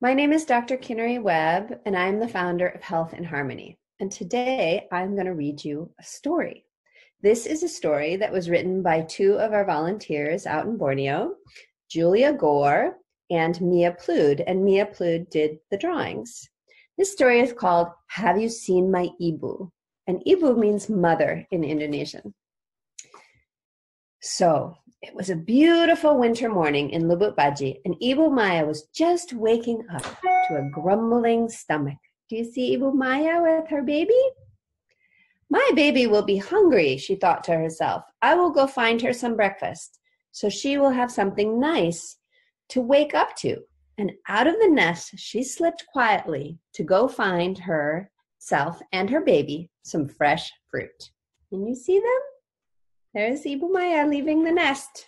My name is Dr. Kinari Webb, and I'm the founder of Health and Harmony. And today I'm going to read you a story. This is a story that was written by two of our volunteers out in Borneo, Julia Gore and Mia Plood, and Mia Plood did the drawings. This story is called Have You Seen My Ibu? And Ibu means mother in Indonesian. So it was a beautiful winter morning in Lubuk Baji, and Ibu Maya was just waking up to a grumbling stomach. Do you see Ibu Maya with her baby? My baby will be hungry, she thought to herself. I will go find her some breakfast, so she will have something nice to wake up to. And out of the nest, she slipped quietly to go find herself and her baby some fresh fruit. Can you see them? There's Ibu Maya leaving the nest.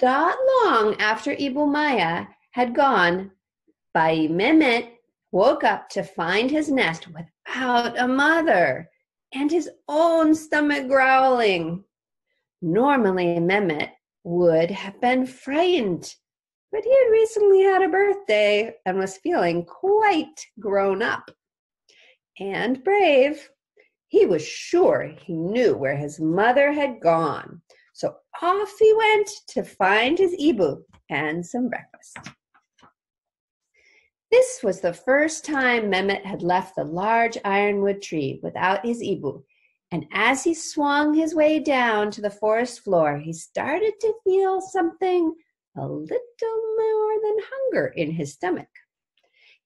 Not long after Ibu Maya had gone, Bai Mehmet woke up to find his nest without a mother and his own stomach growling. Normally, Mehmet would have been frightened, but he had recently had a birthday and was feeling quite grown up and brave. He was sure he knew where his mother had gone. So off he went to find his Ibu and some breakfast. This was the first time Mehmet had left the large ironwood tree without his Ibu. And as he swung his way down to the forest floor, he started to feel something a little more than hunger in his stomach.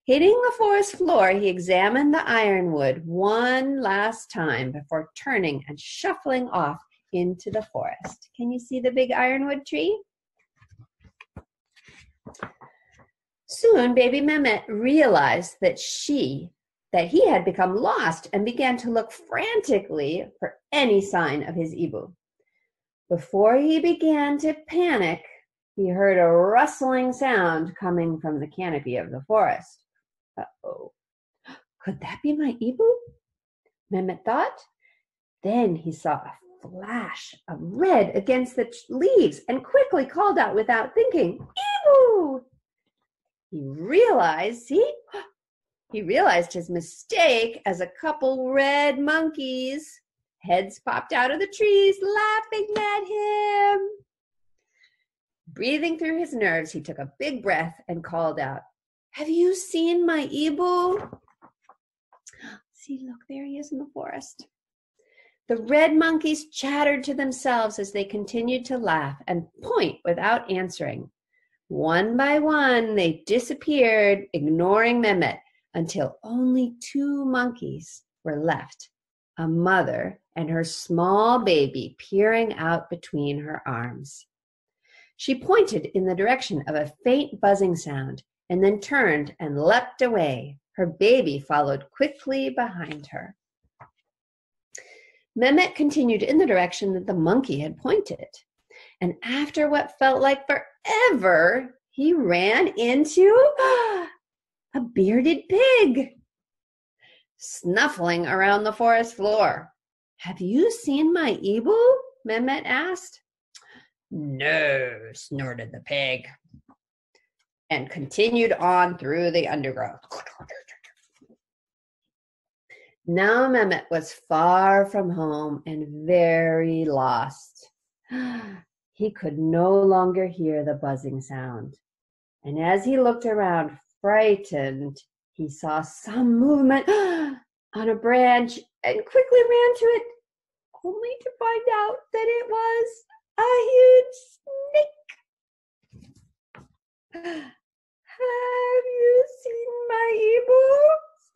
Hitting the forest floor, he examined the ironwood one last time before turning and shuffling off into the forest. Can you see the big ironwood tree? Soon, baby Mehmet realized that he had become lost and began to look frantically for any sign of his Ibu. Before he began to panic, he heard a rustling sound coming from the canopy of the forest. Uh-oh, could that be my Ibu? Mehmet thought. Then he saw a flash of red against the leaves and quickly called out without thinking, Ibu! He realized his mistake as a couple red monkeys' heads popped out of the trees, laughing at him. Breathing through his nerves, he took a big breath and called out, Have you seen my Ibu? See, look, there he is in the forest. The red monkeys chattered to themselves as they continued to laugh and point without answering. One by one, they disappeared, ignoring Mehmet, until only two monkeys were left, a mother and her small baby peering out between her arms. She pointed in the direction of a faint buzzing sound and then turned and leapt away. Her baby followed quickly behind her. Mehmet continued in the direction that the monkey had pointed. And after what felt like forever, he ran into a bearded pig, snuffling around the forest floor. Have you seen my Ibu? Mehmet asked. No, snorted the pig, and continued on through the undergrowth. Now Mehmet was far from home and very lost. He could no longer hear the buzzing sound. And as he looked around, frightened, he saw some movement on a branch and quickly ran to it, only to find out that it was a huge snake. Have you seen my Ibu?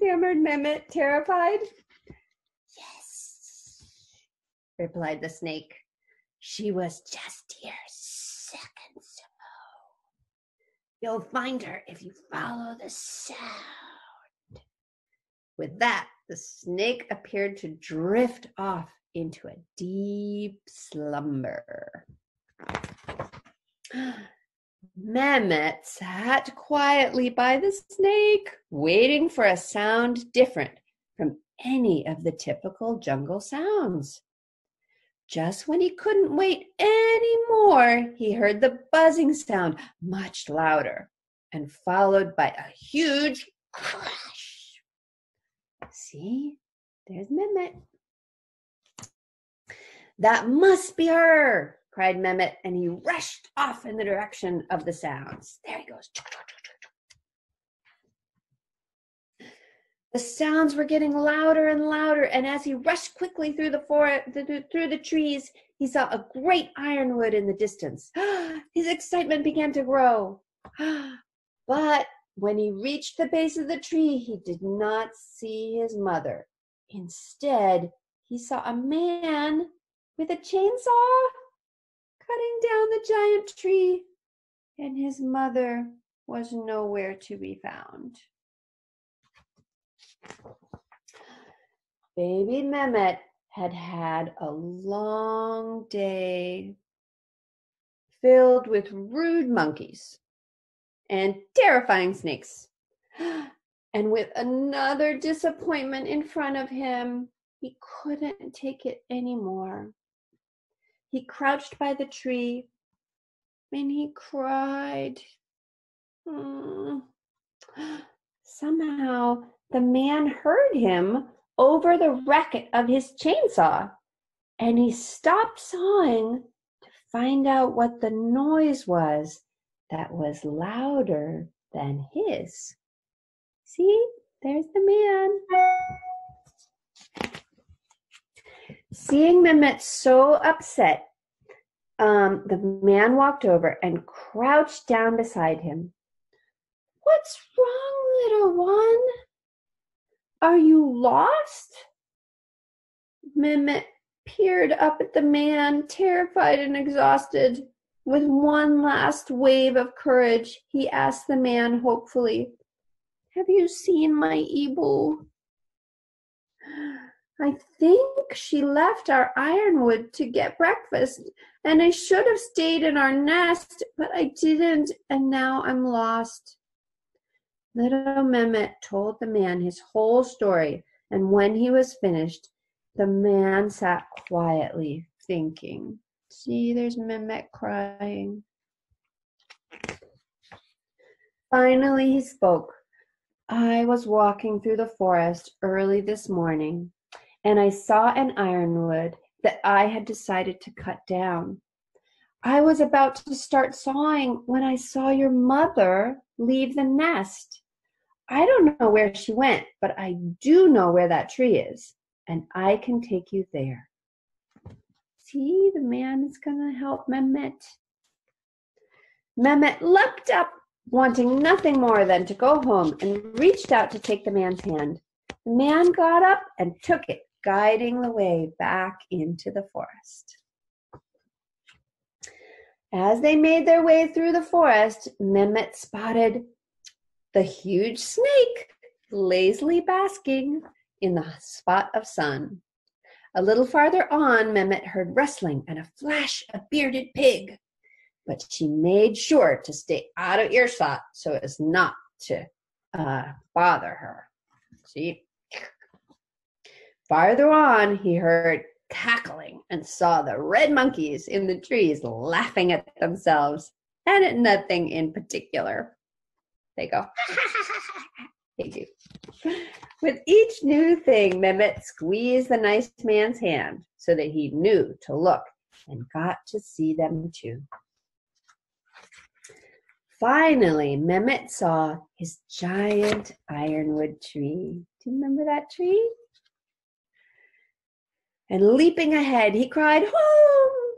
Stammered Mehmet, terrified. Yes, replied the snake. She was just here seconds ago. You'll find her if you follow the sound. With that, the snake appeared to drift off into a deep slumber. Mehmet sat quietly by the snake, waiting for a sound different from any of the typical jungle sounds. Just when he couldn't wait any more, he heard the buzzing sound much louder. and followed by a huge crash. See, there's Mehmet. That must be her, cried Mehmet, and he rushed off in the direction of the sounds. There he goes. The sounds were getting louder and louder, and as he rushed quickly through the forest, through the trees, he saw a great ironwood in the distance. His excitement began to grow. But when he reached the base of the tree, he did not see his mother. Instead, he saw a man with a chainsaw cutting down the giant tree, and his mother was nowhere to be found. Baby Mehmet had had a long day filled with rude monkeys and terrifying snakes. And with another disappointment in front of him, he couldn't take it anymore. He crouched by the tree and he cried. Somehow, the man heard him over the racket of his chainsaw, and he stopped sawing to find out what the noise was that was louder than his. See, there's the man. Seeing Mehmet so upset, the man walked over and crouched down beside him. "What's wrong, little one? Are you lost?" Mehmet peered up at the man, terrified and exhausted. With one last wave of courage, he asked the man hopefully, "Have you seen my Ibu?" "I think she left our ironwood to get breakfast, and I should have stayed in our nest, but I didn't, and now I'm lost." Little Mehmet told the man his whole story, and when he was finished, the man sat quietly thinking. See, there's Mehmet crying. Finally, he spoke. "I was walking through the forest early this morning, and I saw an ironwood that I had decided to cut down. I was about to start sawing when I saw your mother leave the nest. I don't know where she went, but I do know where that tree is, and I can take you there." See, the man is going to help Mehmet. Mehmet leapt up, wanting nothing more than to go home, and reached out to take the man's hand. The man got up and took it, guiding the way back into the forest. As they made their way through the forest, Mehmet spotted the huge snake lazily basking in the spot of sun. A little farther on, Mehmet heard rustling and a flash of bearded pig, but she made sure to stay out of earshot so as not to bother her. See? Farther on, he heard cackling and saw the red monkeys in the trees laughing at themselves and at nothing in particular. They go, they do. With each new thing, Mehmet squeezed the nice man's hand so that he knew to look and got to see them too. Finally, Mehmet saw his giant ironwood tree. Do you remember that tree? And leaping ahead, he cried, "Home!"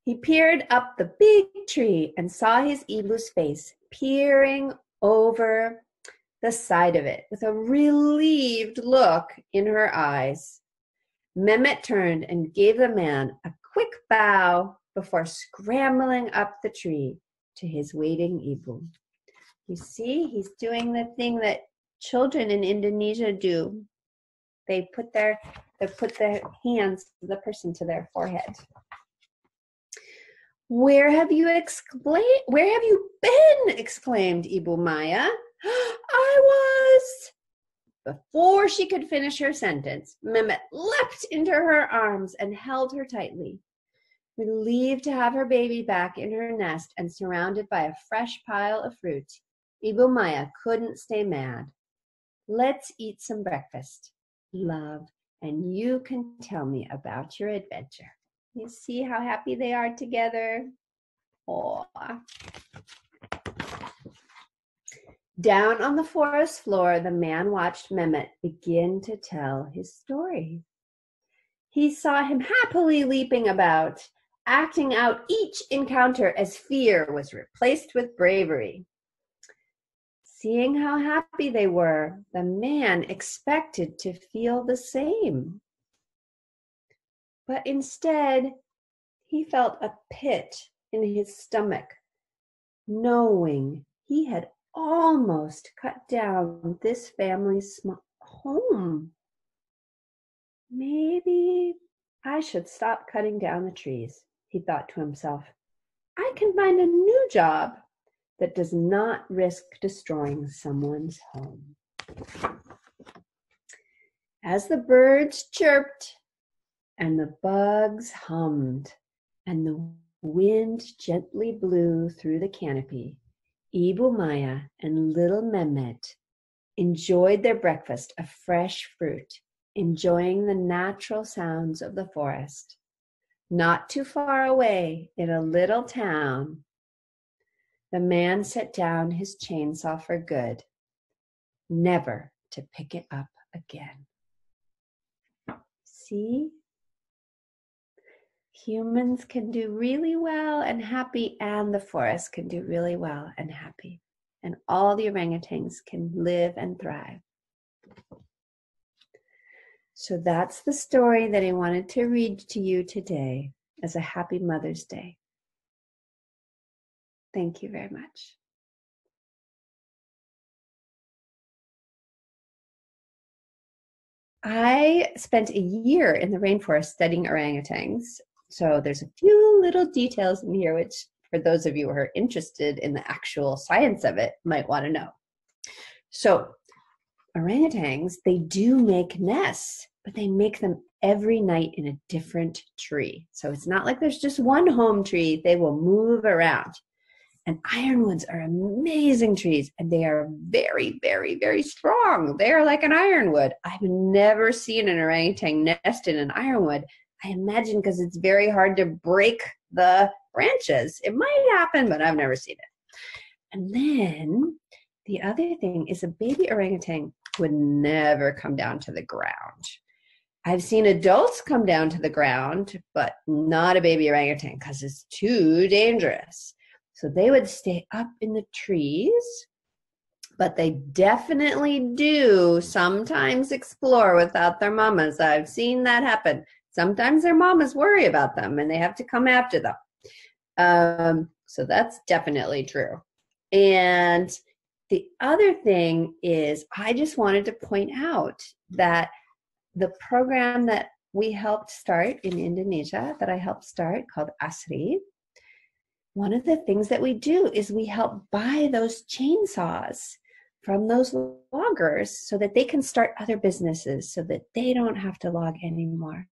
He peered up the big tree and saw his Ibu's face peering over the side of it with a relieved look in her eyes. Mehmet turned and gave the man a quick bow before scrambling up the tree to his waiting Ibu. You see, he's doing the thing that children in Indonesia do. They put their hands of the person to their forehead. Where have you been? Exclaimed Ibu Maya. I was. Before she could finish her sentence, Mehmet leapt into her arms and held her tightly. Relieved to have her baby back in her nest and surrounded by a fresh pile of fruit, Ibu Maya couldn't stay mad. Let's eat some breakfast, love, and you can tell me about your adventure. You see how happy they are together? Aw. Down on the forest floor, the man watched Mehmet begin to tell his story. He saw him happily leaping about, acting out each encounter as fear was replaced with bravery. Seeing how happy they were, the man expected to feel the same. But instead, he felt a pit in his stomach, knowing he had almost cut down this family's home. Maybe I should stop cutting down the trees, he thought to himself. I can find a new job that does not risk destroying someone's home. As the birds chirped and the bugs hummed and the wind gently blew through the canopy, Ibu Maya and little Mehmet enjoyed their breakfast of fresh fruit, enjoying the natural sounds of the forest. Not too far away in a little town, the man set down his chainsaw for good, never to pick it up again. See? Humans can do really well and happy, and the forest can do really well and happy. And all the orangutans can live and thrive. So that's the story that I wanted to read to you today as a happy Mother's Day. Thank you very much. I spent a year in the rainforest studying orangutans. So there's a few little details in here which, for those of you who are interested in the actual science of it, might want to know. So orangutans, they do make nests, but they make them every night in a different tree. So it's not like there's just one home tree. They will move around. And ironwoods are amazing trees, and they are very, very, very strong. They are like an ironwood. I've never seen an orangutan nest in an ironwood. I imagine because it's very hard to break the branches. It might happen, but I've never seen it. And then the other thing is a baby orangutan would never come down to the ground. I've seen adults come down to the ground, but not a baby orangutan because it's too dangerous. So they would stay up in the trees, but they definitely do sometimes explore without their mamas. I've seen that happen. Sometimes their mamas worry about them and they have to come after them. So that's definitely true. And the other thing is, I just wanted to point out that the program that we helped start in Indonesia, that I helped start, called ASRI, one of the things that we do is we help buy those chainsaws from those loggers so that they can start other businesses so that they don't have to log anymore.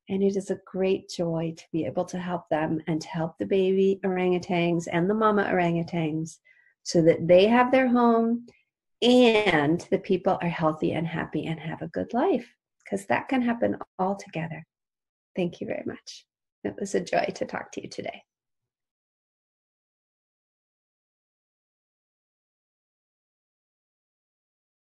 And it is a great joy to be able to help them and to help the baby orangutans and the mama orangutans so that they have their home and the people are healthy and happy and have a good life, because that can happen all together. Thank you very much. It was a joy to talk to you today.